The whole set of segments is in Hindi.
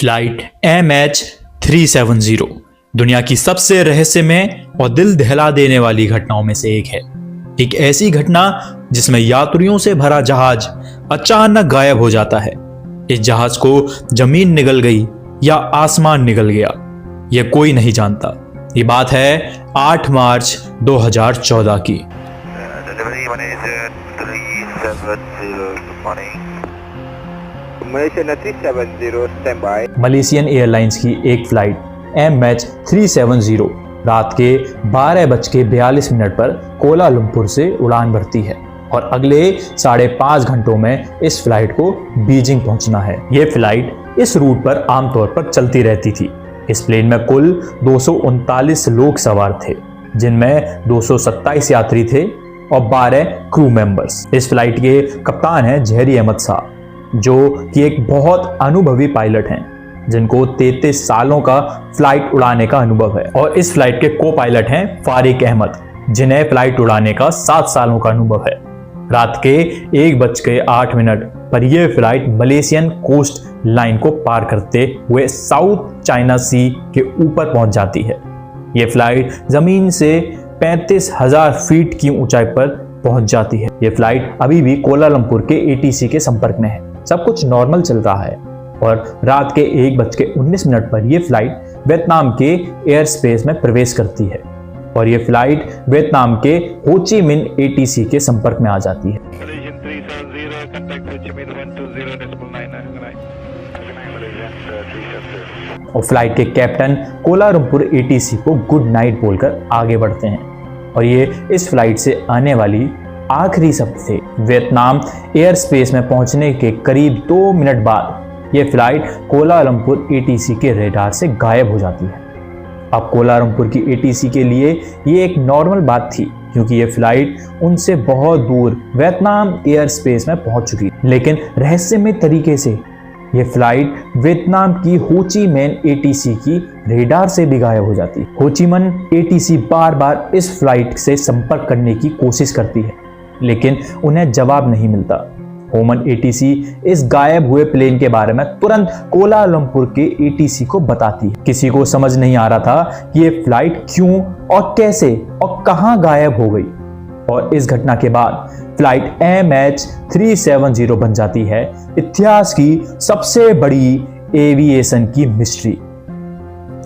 फ्लाइट MH370 दुनिया की सबसे रहस्यमय और दिल दहला देने वाली घटनाओं में से एक है। एक ऐसी घटना जिसमें यात्रियों से भरा जहाज अचानक गायब हो जाता है। इस जहाज को जमीन निगल गई या आसमान निगल गया, यह कोई नहीं जानता। ये बात है 8 मार्च 2014 की। मलेशियन एयरलाइंस की एक फ्लाइट MH370 रात के 12:42 पर कोलालमपुर से उड़ान भरती है और अगले 5.5 घंटों में इस फ्लाइट को बीजिंग पहुंचना है। यह फ्लाइट इस रूट पर आमतौर पर चलती रहती थी। इस प्लेन में कुल 239 लोग सवार थे, जिनमें 227 यात्री थे और 12 क्रू मेंबर्स। इस फ्लाइट के कप्तान हैं जहरी अहमद साहब, जो कि एक बहुत अनुभवी पायलट हैं, जिनको 33 सालों का फ्लाइट उड़ाने का अनुभव है। और इस फ्लाइट के को पायलट हैं फारिक अहमद, जिन्हें फ्लाइट उड़ाने का 7 सालों का अनुभव है। रात के 1:08 पर यह फ्लाइट मलेशियन कोस्ट लाइन को पार करते हुए साउथ चाइना सी के ऊपर पहुंच जाती है। यह फ्लाइट जमीन से 35,000 फीट की ऊंचाई पर पहुंच जाती है। यह फ्लाइट अभी भी कोलालमपुर के ATC के संपर्क में है। सब कुछ नॉर्मल चल रहा है और रात के 1:19 पर यह फ्लाइट वियतनाम के एयर स्पेस में प्रवेश करती है और यह फ्लाइट वियतनाम के हो ची मिन ATC के संपर्क में आ जाती है। और फ्लाइट के कैप्टन कोलालमपुर ATC को गुड नाइट बोलकर आगे बढ़ते हैं और ये इस फ्लाइट से आने वाली आखिरी शब्द थे। वियतनाम एयर स्पेस में पहुंचने के करीब 2 मिनट बाद यह फ्लाइट कोलालमपुर ATC के रेडार से गायब हो जाती है। अब कोलालमपुर की ATC के लिए ये एक नॉर्मल बात थी, क्योंकि ये फ्लाइट उनसे बहुत दूर वियतनाम एयर स्पेस में पहुंच चुकी। लेकिन रहस्यमय तरीके से ये फ्लाइट वियतनाम की हो ची मिन ATC की रेडार से भी गायब हो जाती है। हो ची मिन ATC बार बार इस फ्लाइट से संपर्क करने की कोशिश करती है, लेकिन उन्हें जवाब नहीं मिलता। होमन ATC इस गायब हुए प्लेन के बारे में तुरंत कोलालमपुर के ATC को बताती है। किसी को समझ नहीं आ रहा था कि ये फ्लाइट क्यों और कैसे और कहां गायब हो गई। और इस घटना के बाद फ्लाइट MH370 बन जाती है इतिहास की सबसे बड़ी एविएशन की मिस्ट्री।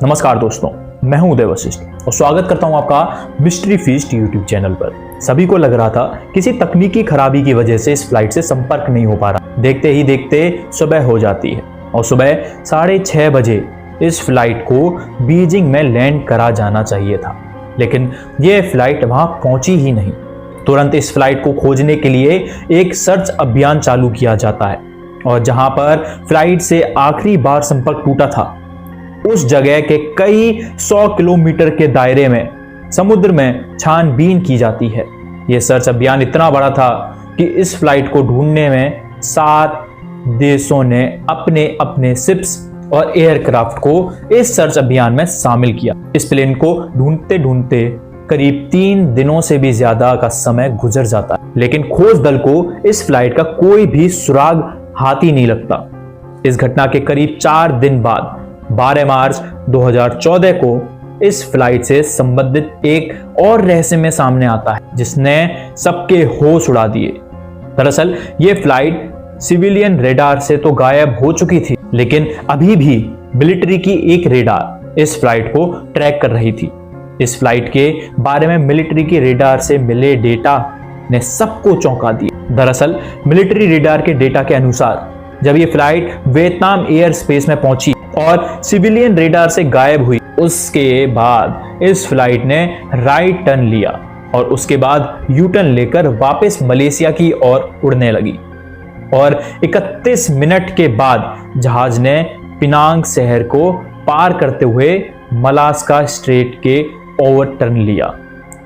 नमस्कार दोस्तों, मैं हूं उदय वशिष्ठ और स्वागत करता हूं आपका मिस्ट्री फीस्ट यूट्यूब चैनल पर। सभी को लग रहा था किसी तकनीकी खराबी की वजह से इस फ्लाइट से संपर्क नहीं हो पा रहा। देखते ही देखते सुबह हो जाती है और सुबह 6:30 बजे इस फ्लाइट को बीजिंग में लैंड करा जाना चाहिए था, लेकिन यह फ्लाइट वहां पहुंची ही नहीं। तुरंत इस फ्लाइट को खोजने के लिए एक सर्च अभियान चालू किया जाता है और जहां पर फ्लाइट से आखिरी बार संपर्क टूटा था, उस जगह के कई 100 किलोमीटर के दायरे में समुद्र में छानबीन की जाती है। यह सर्च अभियान इतना बड़ा था कि इस फ्लाइट को ढूंढने में 7 देशों ने अपने अपने शिप्स और एयरक्राफ्ट को इस सर्च अभियान में शामिल किया। इस प्लेन को ढूंढते ढूंढते करीब 3 दिनों से भी ज्यादा का समय गुजर जाता है, लेकिन खोज दल को इस फ्लाइट का कोई भी सुराग हाथ ही नहीं लगता। इस घटना के करीब 4 दिन बाद 12 मार्च 2014 को इस फ्लाइट से संबंधित एक और रहस्यमय सामने आता है, जिसने सबके होश उड़ा दिए। दरअसल ये फ्लाइट सिविलियन रेडार से तो गायब हो चुकी थी, लेकिन अभी भी मिलिट्री की एक रेडार इस फ्लाइट को ट्रैक कर रही थी। इस फ्लाइट के बारे में मिलिट्री की रेडार से मिले डेटा ने सबको चौंका दिया। दरअसल मिलिट्री रेडार के डेटा के अनुसार जब ये फ्लाइट वियतनाम एयर स्पेस में पहुंची और सिविलियन रेडार से गायब हुई, उसके बाद इस फ्लाइट ने राइट टर्न लिया और उसके बाद यू टर्न लेकर वापस मलेशिया की ओर उड़ने लगी। और 31 मिनट के बाद जहाज ने पिनांग शहर को पार करते हुए मलास्का स्ट्रेट के ओवर टर्न लिया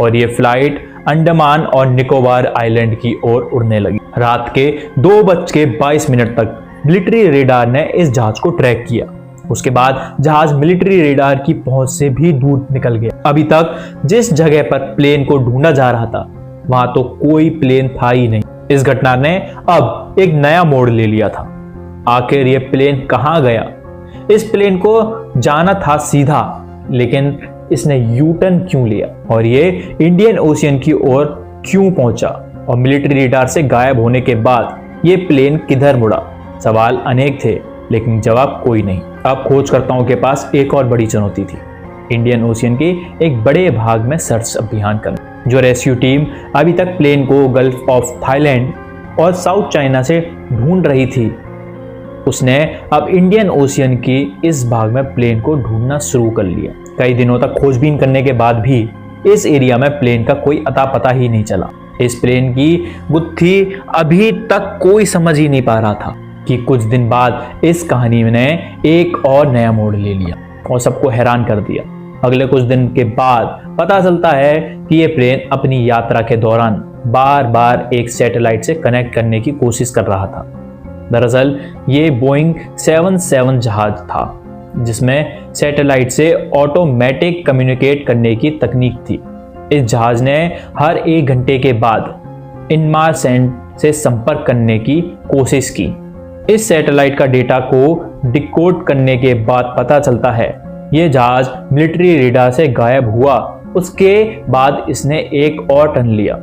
और ये फ्लाइट अंडमान और निकोबार आइलैंड की ओर उड़ने लगी। रात के 2:22 तक मिलिट्री रेडार ने इस जहाज को ट्रैक किया। उसके बाद जहाज मिलिट्री रेडार की पहुंच से भी दूर निकल गया। अभी तक जिस जगह पर प्लेन को ढूंढा जा रहा था, वहां तो कोई प्लेन था ही नहीं। इस घटना ने अब एक नया मोड़ ले लिया था। आखिर ये प्लेन कहां गया? इस प्लेन को जाना था सीधा, लेकिन इसने यू टर्न क्यों लिया और ये इंडियन ओशियन की ओर क्यों पहुंचा और मिलिट्री रडार से गायब होने के बाद ये प्लेन किधर मुड़ा? सवाल अनेक थे लेकिन जवाब कोई नहीं। अब खोजकर्ताओं के पास एक और बड़ी चुनौती थी, इंडियन ओशियन के एक बड़े भाग में सर्च अभियान करना। जो रेस्क्यू टीम अभी तक प्लेन को गल्फ ऑफ थाईलैंड और साउथ चाइना से ढूंढ रही थी, उसने अब इंडियन ओशियन की इस भाग में प्लेन को ढूंढना शुरू कर लिया। कई दिनों तक खोजबीन करने के बाद भी इस एरिया में प्लेन का कोई अता पता ही नहीं चला। इस प्लेन की गुत्थी अभी तक कोई समझ ही नहीं पा रहा था कि कुछ दिन बाद इस कहानी ने एक और नया मोड़ ले लिया और सबको हैरान कर दिया। अगले कुछ दिन के बाद पता चलता है कि ये प्लेन अपनी यात्रा के दौरान बार बार एक सैटेलाइट से कनेक्ट करने की कोशिश कर रहा था। दरअसल ये बोइंग 77 जहाज था जिसमें सैटेलाइट से ऑटोमेटिक कम्युनिकेट करने की तकनीक थी। इस जहाज ने हर 1 घंटे के बाद इनमारसेंट से संपर्क करने की कोशिश की। इस सैटेलाइट का डेटा को डिकोड करने के बाद पता चलता है ये जहाज मिलिट्री रडार से गायब हुआ। उसके बाद इसने एक और टर्न लिया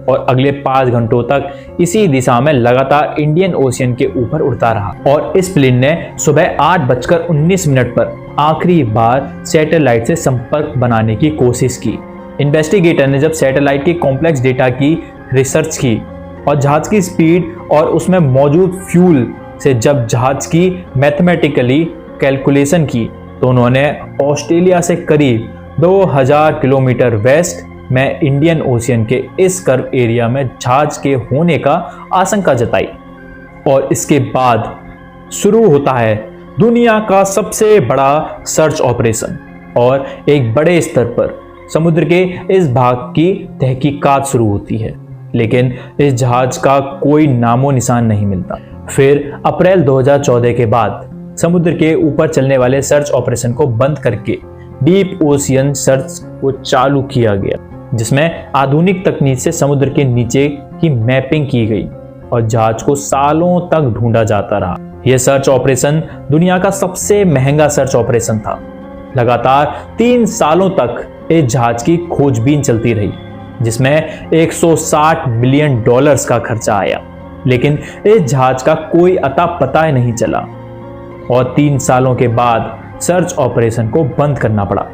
और अगले 5 घंटों तक इसी दिशा में लगातार इंडियन ओशियन के ऊपर उड़ता रहा और इस प्लेन ने सुबह 8:19 पर आखिरी बार सैटेलाइट से संपर्क बनाने की कोशिश की। इन्वेस्टिगेटर ने जब सैटेलाइट के कॉम्प्लेक्स डेटा की रिसर्च की और जहाज की स्पीड और उसमें मौजूद फ्यूल से जब जहाज की मैथमेटिकली कैलकुलेशन की तो उन्होंने ऑस्ट्रेलिया से करीब 2000 किलोमीटर वेस्ट में इंडियन ओशियन के इस कर्व एरिया में जहाज के होने का आशंका जताई। और इसके बाद शुरू होता है दुनिया का सबसे बड़ा सर्च ऑपरेशन और एक बड़े स्तर पर समुद्र के इस भाग की तहकीकात शुरू होती है, लेकिन इस जहाज का कोई नामो निशान नहीं मिलता। फिर अप्रैल 2014 के बाद समुद्र के ऊपर चलने वाले सर्च ऑपरेशन को बंद करके डीप ओशियन सर्च को चालू किया गया, जिसमें आधुनिक तकनीक से समुद्र के नीचे की मैपिंग की गई और जहाज को सालों तक ढूंढा जाता रहा। यह सर्च ऑपरेशन दुनिया का सबसे महंगा सर्च ऑपरेशन था। लगातार 3 सालों तक इस जहाज की खोजबीन चलती रही, जिसमें 160 मिलियन डॉलर्स का खर्चा आया, लेकिन इस जहाज का कोई अता पता नहीं चला और 3 सालों के बाद सर्च ऑपरेशन को बंद करना पड़ा।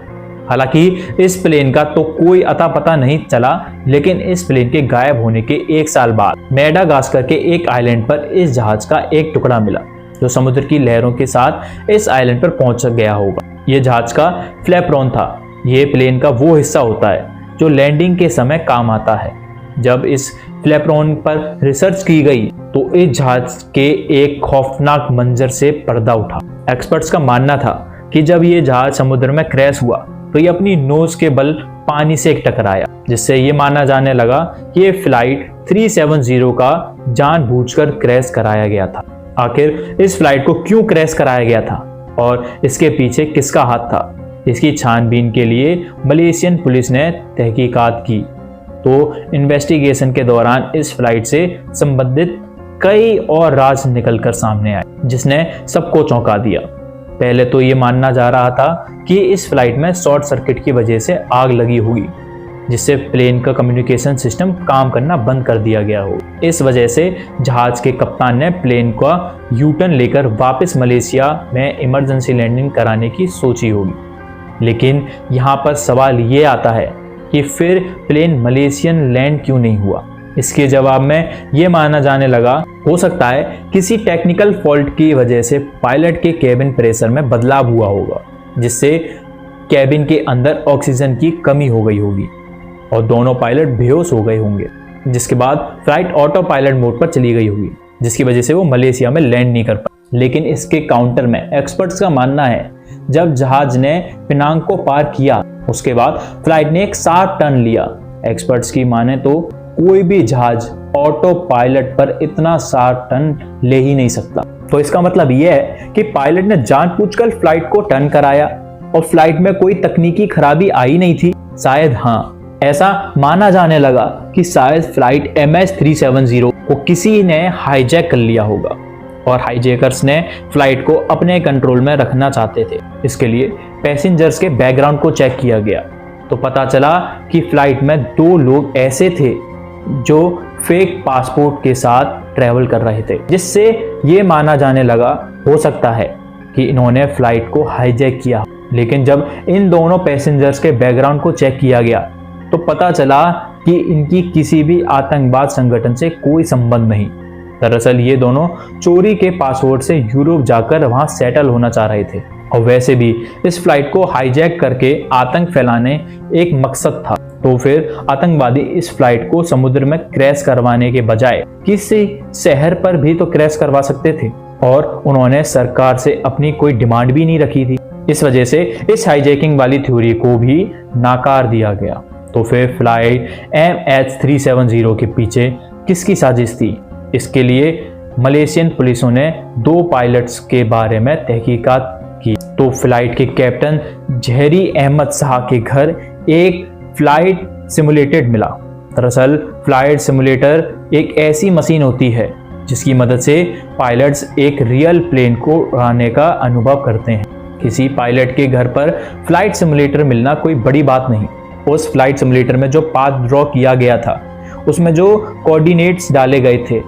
हालांकि इस प्लेन का तो कोई अता पता नहीं चला, लेकिन इस प्लेन के गायब होने के 1 साल बाद मेडागास्कर के एक आइलैंड पर इस जहाज का एक टुकड़ा मिला, जो समुद्र की लहरों के साथ इस आइलैंड पर पहुंच गया होगा। यह जहाज का फ्लैपरॉन था। यह प्लेन का वो हिस्सा होता है जो लैंडिंग के समय काम आता है। जब इस फ्लैपरॉन पर रिसर्च की गई तो इस जहाज के एक खौफनाक मंजर से पर्दा उठा। एक्सपर्ट्स का मानना था कि जब ये जहाज समुद्र में क्रैश हुआ तो ये अपनी नोज के बल पानी से टकराया, जिससे ये माना जाने लगा कि ये फ्लाइट 370 का जानबूझकर क्रैश कराया गया था। आखिर इस फ्लाइट को क्यों क्रैश कराया गया था और इसके पीछे किसका हाथ था, इसकी छानबीन के लिए मलेशियन पुलिस ने तहकीकात की। तो इन्वेस्टिगेशन के दौरान इस फ्लाइट से संबंधित कई और राज निकलकर सामने आए, जिसने सबको चौंका दिया। पहले तो ये मानना जा रहा था कि इस फ्लाइट में शॉर्ट सर्किट की वजह से आग लगी होगी, जिससे प्लेन का कम्युनिकेशन सिस्टम काम करना बंद कर दिया गया हो। इस वजह से जहाज के कप्तान ने प्लेन का यू टर्न लेकर वापस मलेशिया में इमरजेंसी लैंडिंग कराने की सोची होगी। लेकिन यहाँ पर सवाल ये आता है कि फिर प्लेन मलेशियन लैंड क्यों नहीं हुआ। इसके जवाब में ये माना जाने लगा हो सकता है किसी टेक्निकल फॉल्ट की वजह से पायलट के केबिन प्रेशर में बदलाव हुआ होगा, जिससे केबिन के अंदर ऑक्सीजन की कमी हो गई होगी और दोनों पायलट बेहोश हो गए होंगे, जिसके बाद फ्लाइट ऑटो पायलट मोड पर चली गई होगी, जिसकी वजह से वो मलेशिया में लैंड नहीं कर पाए। लेकिन इसके काउंटर में एक्सपर्ट्स का मानना है जब जहाज ने पिनांग को पार किया उसके बाद फ्लाइट ने एक 60 टन लिया। एक्सपर्ट्स की माने तो कोई भी जहाज ऑटो पायलट पर इतना 60 टन ले ही नहीं सकता। तो इसका मतलब यह है कि पायलट ने जानबूझकर फ्लाइट को टर्न कराया और फ्लाइट में कोई तकनीकी खराबी आई नहीं थी। शायद हाँ, ऐसा माना जाने लगा कि शायद फ्लाइट MS-370 को किसी ने हाईजैक कर लिया होगा और हाईजैकर्स ने फ्लाइट को अपने कंट्रोल में रखना चाहते थे। इसके लिए पैसेंजर्स के बैकग्राउंड को चेक किया गया तो पता चला कि फ्लाइट में 2 लोग ऐसे थे जो फेक पासपोर्ट के साथ ट्रैवल कर रहे थे, जिससे ये माना जाने लगा हो सकता है कि इन्होंने फ्लाइट को हाईजैक किया। लेकिन जब इन दोनों पैसेंजर्स के बैकग्राउंड को चेक किया गया तो पता चला कि इनकी किसी भी आतंकवाद संगठन से कोई संबंध नहीं। दरअसल ये दोनों चोरी के पासपोर्ट से यूरोप जाकर वहां सेटल होना चाह रहे थे और वैसे भी इस फ्लाइट को हाईजैक करके आतंक फैलाने एक मकसद था। तो फिर आतंकवादी इस फ्लाइट को समुद्र में क्रैश करवाने के बजाय किसी शहर पर भी तो क्रैश करवा सकते थे और उन्होंने सरकार से अपनी कोई डिमांड भी नहीं रखी थी। इस वजह से इस हाईजैकिंग वाली थ्योरी को भी नाकार दिया गया। तो फिर फ्लाइट MH370 के पीछे किसकी साजिश थी? इसके लिए मलेशियन पुलिसों ने 2 पायलट्स के बारे में तहकीकात की। तो फ्लाइट के कैप्टन जहरी अहमद शाह के घर एक फ्लाइट सिमुलेटेड मिला। दरअसल फ्लाइट सिमुलेटर एक ऐसी मशीन होती है जिसकी मदद से पायलट्स एक रियल प्लेन को उड़ाने का अनुभव करते हैं। किसी पायलट के घर पर फ्लाइट सिमुलेटर मिलना कोई बड़ी बात नहीं। उस फ्लाइट सिमुलेटर में जो पाथ ड्रॉ किया गया था उसमें जो कोऑर्डिनेट्स डाले गए थे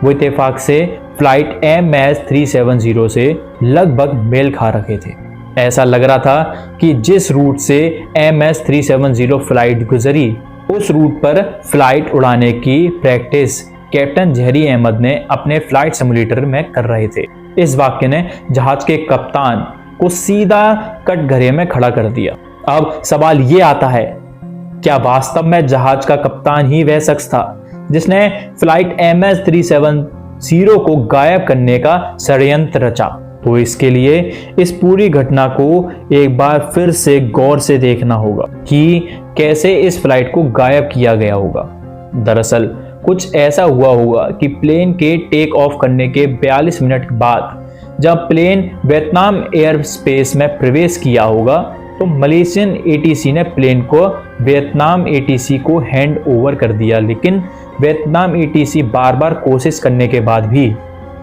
वो इत्तेफाक से फ्लाइट MH370 से लगभग मेल खा रखे थे। ऐसा लग रहा था कि जिस रूट से MH370 फ्लाइट गुजरी उस रूट पर फ्लाइट उड़ाने की प्रैक्टिस कैप्टन जहरी अहमद ने अपने फ्लाइट सिमुलेटर में कर रहे थे। इस वाक्य ने जहाज के कप्तान को सीधा कटघरे में खड़ा कर दिया। अब सवाल ये आता है, क्या वास्तव में जहाज का कप्तान ही वह शख्स था जिसने फ्लाइट MH370 को गायब करने का षड्यंत्र रचा? तो इसके लिए इस पूरी घटना को एक बार फिर से गौर से देखना होगा कि कैसे इस फ्लाइट को गायब किया गया होगा। दरअसल कुछ ऐसा हुआ होगा कि प्लेन के टेक ऑफ करने के 42 मिनट बाद जब प्लेन वियतनाम एयर स्पेस में प्रवेश किया होगा तो मलेशियन ATC ने प्लेन को वियतनाम ATC को हैंड ओवर कर दिया। लेकिन वियतनाम ATC बार बार कोशिश करने के बाद भी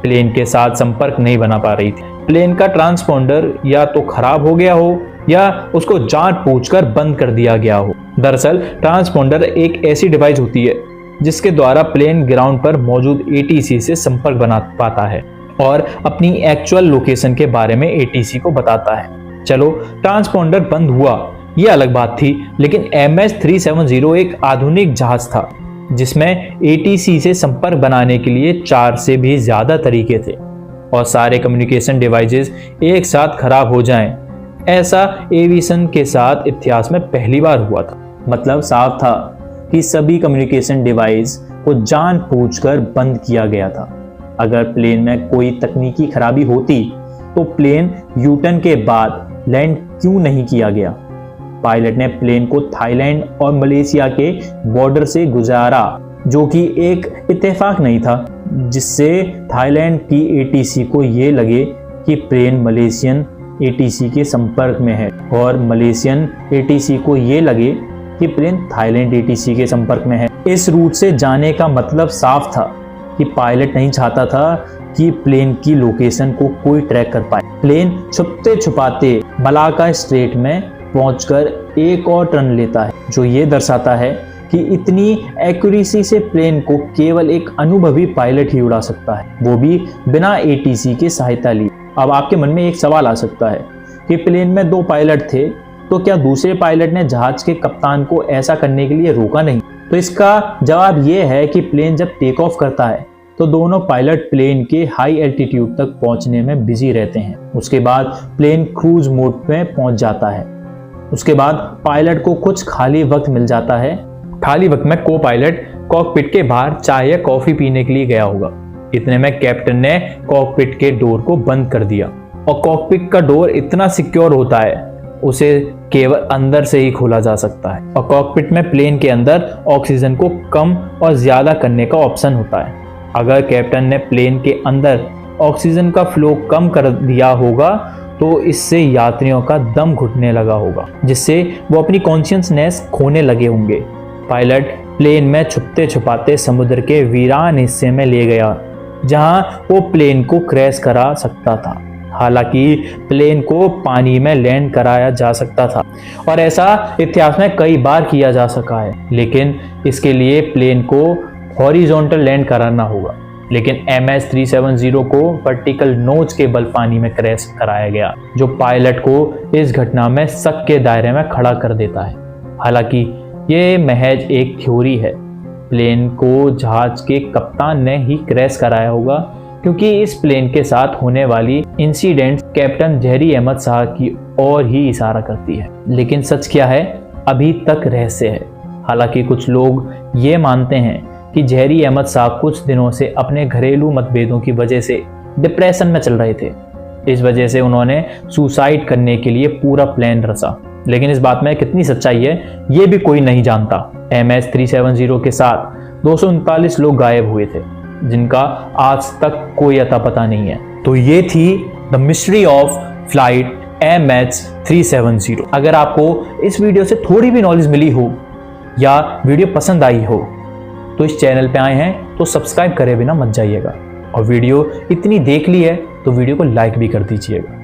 प्लेन के साथ संपर्क नहीं बना पा रही थी। प्लेन का ट्रांसपोंडर या तो खराब हो गया हो या उसको जानबूझकर बंद कर दिया गया हो। दरअसल ट्रांसपोंडर एक ऐसी डिवाइस होती है जिसके द्वारा प्लेन ग्राउंड पर मौजूद ATC से संपर्क बना पाता है और अपनी एक्चुअल लोकेशन के बारे में ATC को बताता है। चलो ट्रांसपोंडर बंद हुआ यह अलग बात थी, लेकिन MH370 एक आधुनिक जहाज था जिसमें ATC से संपर्क बनाने के लिए 4 से भी ज्यादा तरीके थे और सारे कम्युनिकेशन डिवाइसेस एक साथ खराब हो जाएं, ऐसा एविएशन के साथ इतिहास में पहली बार हुआ था। मतलब साफ था कि सभी कम्युनिकेशन डिवाइस को जानबूझकर बंद किया गया था। अगर प्लेन में कोई तकनीकी खराबी होती तो प्लेन यूटर्न के बाद लैंड क्यों नहीं किया गया? पायलट ने प्लेन को थाईलैंड और मलेशिया के बॉर्डर से गुजारा, जो कि एक इत्तेफाक नहीं था, जिससे थाईलैंड की ATC को ये लगे कि प्लेन मलेशियन ATC के संपर्क में है और मलेशियन ATC को ये लगे कि प्लेन थाईलैंड ATC के संपर्क में है। इस रूट से जाने का मतलब साफ था कि पायलट नहीं चाहता था कि प्लेन की लोकेशन को कोई ट्रैक कर पाए। प्लेन छुपते छुपाते मलाका स्ट्रेट में पहुंचकर एक और टर्न लेता है, जो ये दर्शाता है कि इतनी एक्यूरेसी से प्लेन को केवल एक अनुभवी पायलट ही उड़ा सकता है, वो भी बिना ATC की सहायता ली। अब आपके मन में एक सवाल आ सकता है कि प्लेन में 2 पायलट थे, तो क्या दूसरे पायलट ने जहाज के कप्तान को ऐसा करने के लिए रोका नहीं? तो इसका जवाब ये है कि प्लेन जब टेक ऑफ करता है तो दोनों पायलट प्लेन के हाई एल्टीट्यूड तक पहुंचने में बिजी रहते हैं। उसके बाद प्लेन क्रूज मोड में पहुंच जाता है। उसके बाद पायलट को कुछ खाली वक्त मिल जाता है। खाली वक्त में को पायलट कॉकपिट के बाहर चाय या कॉफी पीने के लिए गया होगा। इतने में कैप्टन ने कॉकपिट के डोर को बंद कर दिया और कॉकपिट का डोर इतना सिक्योर होता है उसे केवल अंदर से ही खोला जा सकता है और कॉकपिट में प्लेन के अंदर ऑक्सीजन को कम और ज्यादा करने का ऑप्शन होता है। अगर कैप्टन ने प्लेन के अंदर ऑक्सीजन का फ्लो कम कर दिया होगा तो इससे यात्रियों का दम घुटने लगा होगा, जिससे वो अपनी कॉन्शियसनेस खोने लगे होंगे। पायलट प्लेन में छुपते छुपाते समुद्र के वीरान हिस्से में ले गया जहां वो प्लेन को क्रैश करा सकता था। हालांकि प्लेन को पानी में लैंड कराया जा सकता था और ऐसा इतिहास में कई बार किया जा सका है, लेकिन इसके लिए प्लेन को हॉरिजॉन्टल लैंड कराना होगा। लेकिन MH370 को वर्टिकल नोज के बल पानी में क्रैश कराया गया, जो पायलट को इस घटना में शक के दायरे में खड़ा कर देता है। हालांकि ये महज एक थ्योरी है। प्लेन को जहाज के कप्तान ने ही क्रैश कराया होगा, क्योंकि इस प्लेन के साथ होने वाली इंसिडेंट कैप्टन जहरी अहमद शाह की ओर ही इशारा करती है। लेकिन सच क्या है, अभी तक रहस्य है। हालांकि कुछ लोग ये मानते हैं कि जहरी अहमद शाह कुछ दिनों से अपने घरेलू मतभेदों की वजह से डिप्रेशन में चल रहे थे। इस वजह से उन्होंने सुसाइड करने के लिए पूरा प्लान रचा। लेकिन इस बात में कितनी सच्चाई है, ये भी कोई नहीं जानता। MH370 के साथ 239 लोग गायब हुए थे, जिनका आज तक कोई अता पता नहीं है। तो ये थी the mystery of flight MH370। अगर आपको इस वीडियो से थोड़ी भी नॉलेज मिली हो या वीडियो पसंद आई हो तो इस चैनल पे आए हैं तो सब्सक्राइब करे बिना मत जाइएगा, और वीडियो इतनी देख ली है तो वीडियो को लाइक भी कर दीजिएगा।